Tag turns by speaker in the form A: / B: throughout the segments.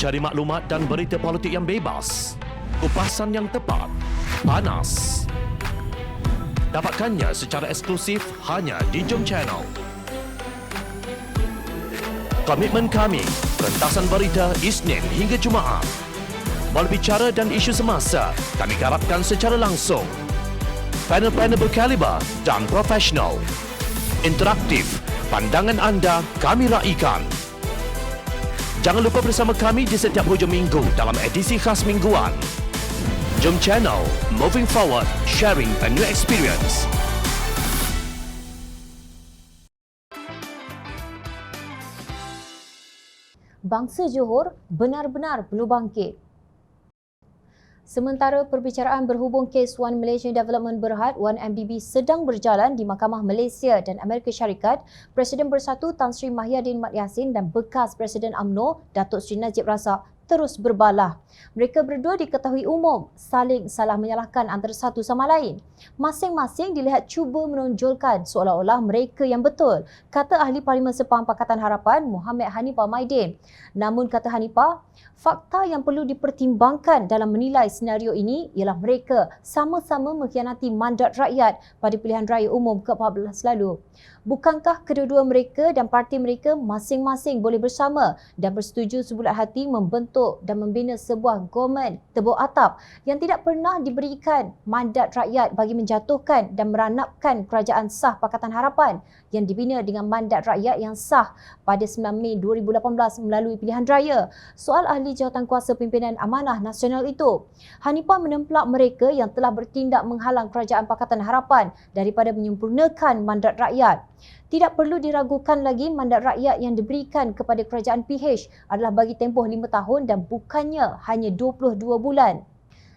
A: Cari maklumat dan berita politik yang bebas, kupasan yang tepat, panas. Dapatkannya secara eksklusif hanya di Jom Channel. Komitmen kami, pentasan berita Isnin hingga Jumaat. Berbicara dan isu semasa, kami garapkan secara langsung. Panel-panel berkaliber dan profesional. Interaktif, pandangan anda kami raikan. Jangan lupa bersama kami di setiap hujung minggu dalam edisi khas mingguan. Jom Channel, moving forward, sharing a new experience.
B: Bangsa Johor benar-benar perlu bangkit. Sementara perbicaraan berhubung kes One Malaysian Development Berhad (1MDB) sedang berjalan di Mahkamah Malaysia dan Amerika Syarikat, Presiden Bersatu Tan Sri Mahyadin Mat Yassin dan bekas Presiden UMNO Datuk Seri Najib Razak terus berbalah. Mereka berdua diketahui umum saling salah menyalahkan antara satu sama lain. Masing-masing dilihat cuba menonjolkan seolah-olah mereka yang betul, kata Ahli Parlimen Sepang Pakatan Harapan Muhammad Hanifah Maidin. Namun kata Hanifah, fakta yang perlu dipertimbangkan dalam menilai senario ini ialah mereka sama-sama mengkhianati mandat rakyat pada pilihan raya umum ke-14 lalu. Bukankah kedua-dua mereka dan parti mereka masing-masing boleh bersama dan bersetuju sebulat hati membentuk dan membina sebuah government tebuk atap yang tidak pernah diberikan mandat rakyat bagi menjatuhkan dan meranapkan kerajaan sah Pakatan Harapan yang dibina dengan mandat rakyat yang sah pada 9 Mei 2018 melalui pilihan raya? Soal ahli jawatankuasa pimpinan Amanah Nasional itu, Hanifah menemplak mereka yang telah bertindak menghalang kerajaan Pakatan Harapan daripada menyempurnakan mandat rakyat. Tidak perlu diragukan lagi mandat rakyat yang diberikan kepada kerajaan PH adalah bagi tempoh 5 tahun dan bukannya hanya 22 bulan.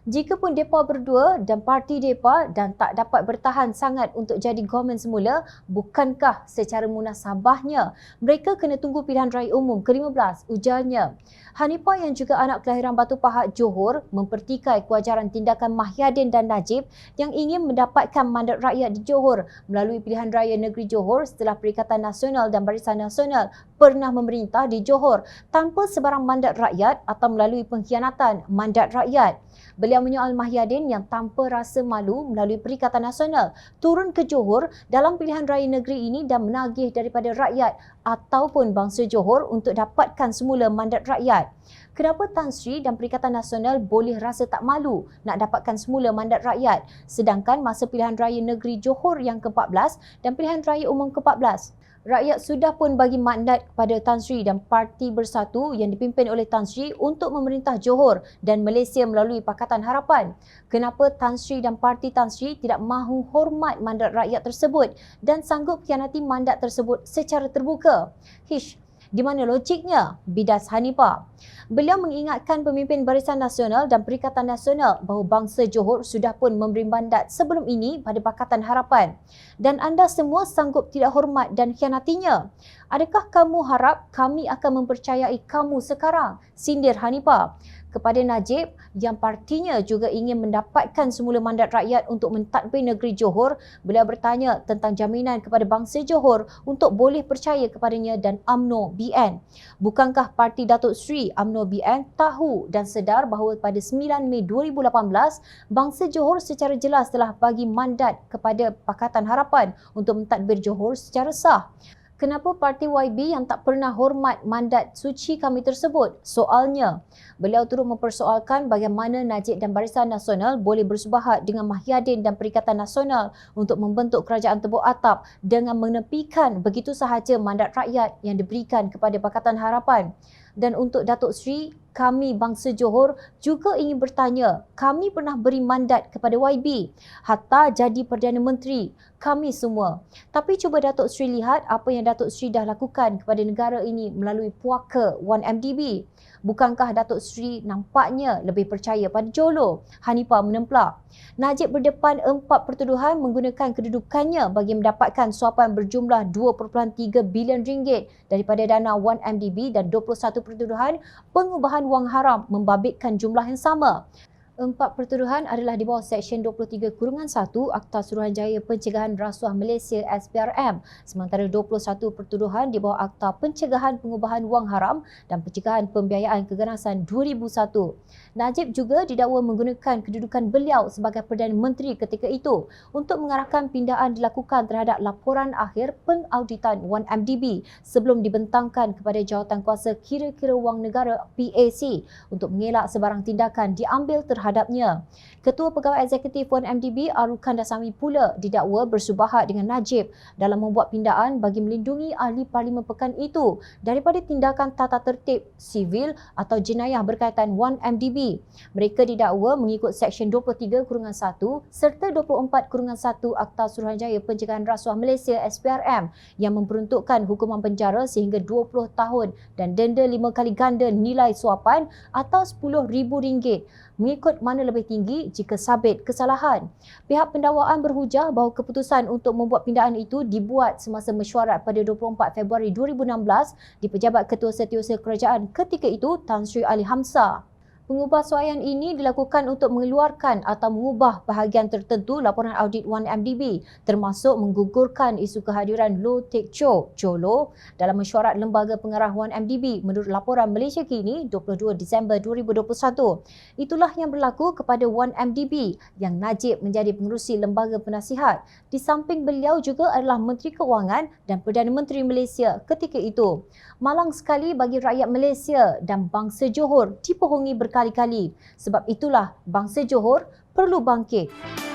B: Jikapun mereka berdua dan parti mereka dan tak dapat bertahan sangat untuk jadi government semula, bukankah secara munasabahnya mereka kena tunggu pilihan raya umum ke-15, ujarnya. Hanifah yang juga anak kelahiran Batu Pahat, Johor, mempertikai kewajaran tindakan Mahyadin dan Najib yang ingin mendapatkan mandat rakyat di Johor melalui pilihan raya negeri Johor setelah Perikatan Nasional dan Barisan Nasional pernah memerintah di Johor tanpa sebarang mandat rakyat atau melalui pengkhianatan mandat rakyat. Beliau menyoal Mahyadin yang tanpa rasa malu melalui Perikatan Nasional turun ke Johor dalam pilihan raya negeri ini dan menagih daripada rakyat ataupun bangsa Johor untuk dapatkan semula mandat rakyat. Kenapa Tan Sri dan Perikatan Nasional boleh rasa tak malu nak dapatkan semula mandat rakyat sedangkan masa pilihan raya negeri Johor yang ke-14 dan pilihan raya umum ke-14? Rakyat sudah pun bagi mandat kepada Tan Sri dan Parti Bersatu yang dipimpin oleh Tan Sri untuk memerintah Johor dan Malaysia melalui Pakatan Harapan. Kenapa Tan Sri dan Parti Tan Sri tidak mahu hormat mandat rakyat tersebut dan sanggup khianati mandat tersebut secara terbuka? Di mana logiknya? Bidas Hanifah. Beliau mengingatkan pemimpin Barisan Nasional dan Perikatan Nasional bahawa bangsa Johor sudah pun memberi mandat sebelum ini pada Pakatan Harapan dan anda semua sanggup tidak hormat dan khianatinya. Adakah kamu harap kami akan mempercayai kamu sekarang? Sindir Hanifah. Kepada Najib yang partinya juga ingin mendapatkan semula mandat rakyat untuk mentadbir negeri Johor, beliau bertanya tentang jaminan kepada bangsa Johor untuk boleh percaya kepadanya dan UMNO BN. Bukankah Parti Datuk Seri UMNO BN tahu dan sedar bahawa pada 9 Mei 2018, bangsa Johor secara jelas telah bagi mandat kepada Pakatan Harapan untuk mentadbir Johor secara sah? Kenapa parti YB yang tak pernah hormat mandat suci kami tersebut? Soalnya, beliau turut mempersoalkan bagaimana Najib dan Barisan Nasional boleh bersubahat dengan Mahyadin dan Perikatan Nasional untuk membentuk kerajaan tebuk atap dengan menepikan begitu sahaja mandat rakyat yang diberikan kepada Pakatan Harapan. Dan untuk Datuk Seri, kami bangsa Johor juga ingin bertanya, kami pernah beri mandat kepada YB hatta jadi Perdana Menteri, kami semua. Tapi cuba Datuk Seri lihat apa yang Datuk Seri dah lakukan kepada negara ini melalui puaka 1MDB. Bukankah Datuk Seri nampaknya lebih percaya pada Jolo? Hanifah menemplak. Najib berdepan 4 pertuduhan menggunakan kedudukannya bagi mendapatkan suapan berjumlah 2.3 bilion ringgit daripada dana 1MDB dan 21 pertuduhan pengubahan wang haram membabitkan jumlah yang sama. Empat pertuduhan adalah di bawah Seksyen 23 Kurungan 1 Akta Suruhanjaya Pencegahan Rasuah Malaysia SPRM, sementara 21 pertuduhan di bawah Akta Pencegahan Pengubahan Wang Haram dan Pencegahan Pembiayaan Keganasan 2001. Najib juga didakwa menggunakan kedudukan beliau sebagai Perdana Menteri ketika itu untuk mengarahkan pindaan dilakukan terhadap laporan akhir pengauditan 1MDB sebelum dibentangkan kepada Jawatankuasa Kira-kira Wang Negara PAC untuk mengelak sebarang tindakan diambil terhadapnya. Ketua Pegawai Eksekutif 1MDB Arukan Dasami pula didakwa bersubahat dengan Najib dalam membuat pindaan bagi melindungi ahli parlimen pekan itu daripada tindakan tata tertib sivil atau jenayah berkaitan 1MDB. Mereka didakwa mengikut Seksyen 23 Kurungan 1 serta 24 Kurungan 1 Akta Suruhanjaya Pencegahan Rasuah Malaysia SPRM yang memperuntukkan hukuman penjara sehingga 20 tahun dan denda 5 kali ganda nilai suapan atau RM10,000 mengikut mana lebih tinggi jika sabit kesalahan. Pihak pendakwaan berhujah bahawa keputusan untuk membuat pindaan itu dibuat semasa mesyuarat pada 24 Februari 2016 di Pejabat Ketua Setiausaha Kerajaan ketika itu Tan Sri Ali Hamzah. Pengubahsuaian ini dilakukan untuk mengeluarkan atau mengubah bahagian tertentu laporan audit 1MDB termasuk menggugurkan isu kehadiran Low Teck Chow Lo dalam mesyuarat Lembaga Pengarah 1MDB menurut laporan Malaysia Kini 22 Disember 2021. Itulah yang berlaku kepada 1MDB yang Najib menjadi pengerusi Lembaga Penasihat. Di samping beliau juga adalah Menteri Keuangan dan Perdana Menteri Malaysia ketika itu. Malang sekali bagi rakyat Malaysia dan bangsa Johor dibohongi berkali-kali. Sebab itulah bangsa Johor perlu bangkit.